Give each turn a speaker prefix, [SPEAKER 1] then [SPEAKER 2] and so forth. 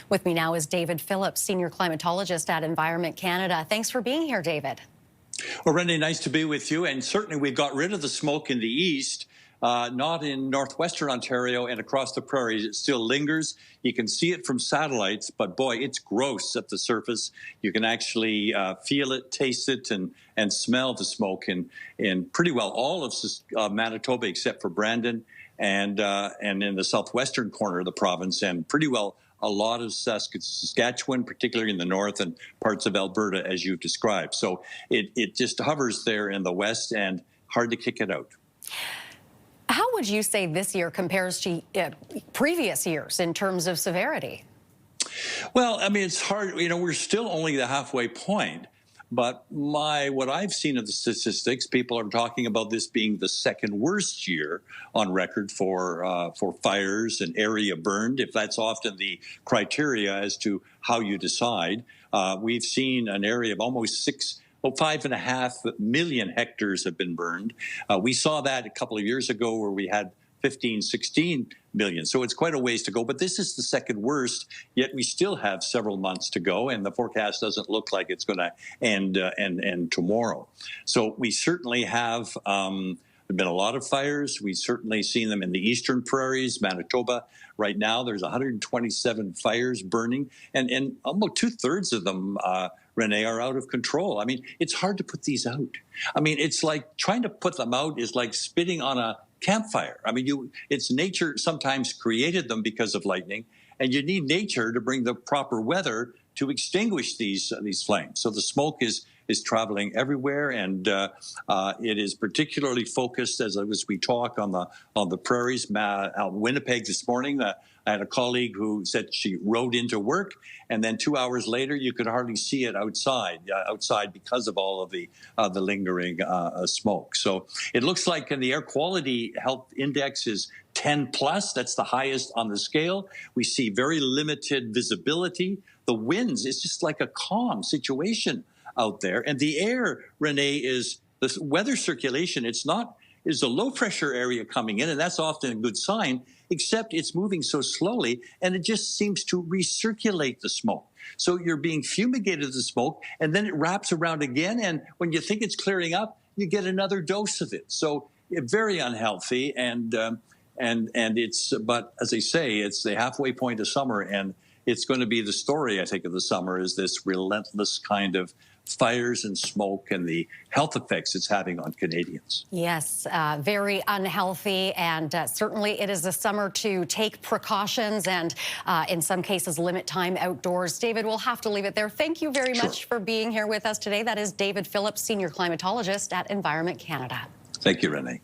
[SPEAKER 1] With me now is David Phillips, senior climatologist at Environment Canada. Thanks for being here, David.
[SPEAKER 2] Well, Renee, nice to be with you. And certainly we've got rid of the smoke in the east, not in northwestern Ontario and across the prairies. It still lingers. You can see it from satellites, but boy, it's gross at the surface. You can actually feel it, taste it, and smell the smoke in pretty well all of Manitoba except for Brandon and in the southwestern corner of the province, and pretty well a lot of Saskatchewan, particularly in the north, and parts of Alberta, as you've described. So it just hovers there in the west, and hard to kick it out.
[SPEAKER 1] How would you say this year compares to previous years in terms of severity?
[SPEAKER 2] Well, I mean, it's hard. You know, we're still only the halfway point. But what I've seen of the statistics, people are talking about this being the second worst year on record for fires and area burned, if that's often the criteria as to how you decide. We've seen an area of almost 5.5 million hectares have been burned. We saw that a couple of years ago where we had 15, 16 million. So it's quite a ways to go. But this is the second worst, yet we still have several months to go, and the forecast doesn't look like it's going to end tomorrow. So we certainly have there've been a lot of fires. We've certainly seen them in the eastern prairies, Manitoba. Right now, there's 127 fires burning, and almost 2/3 of them, Renee, are out of control. I mean, it's hard to put these out. I mean, it's like trying to put them out is like spitting on a campfire. I mean, it's nature sometimes created them because of lightning, and you need nature to bring the proper weather to extinguish these flames. So the smoke is traveling everywhere, and it is particularly focused as we talk on the prairies. Out in Winnipeg this morning, I had a colleague who said she rode into work, and then 2 hours later, you could hardly see it outside because of all of the lingering smoke. So it looks like the air quality health index is 10 plus. That's the highest on the scale. We see very limited visibility. The winds, it's just like a calm situation out there. And the air, Renee, is the weather circulation. It's a low pressure area coming in, and that's often a good sign, except it's moving so slowly, and it just seems to recirculate the smoke. So you're being fumigated with the smoke, and then it wraps around again, and when you think it's clearing up, you get another dose of it. So very unhealthy, and but as I say, it's the halfway point of summer, and it's going to be the story, I think, of the summer, is this relentless kind of fires and smoke and the health effects it's having on Canadians.
[SPEAKER 1] Yes, very unhealthy, and certainly it is a summer to take precautions and in some cases limit time outdoors. David, we'll have to leave it there. Thank you very much for being here with us today. That is David Phillips, senior climatologist at Environment Canada.
[SPEAKER 2] Thank you, Renee.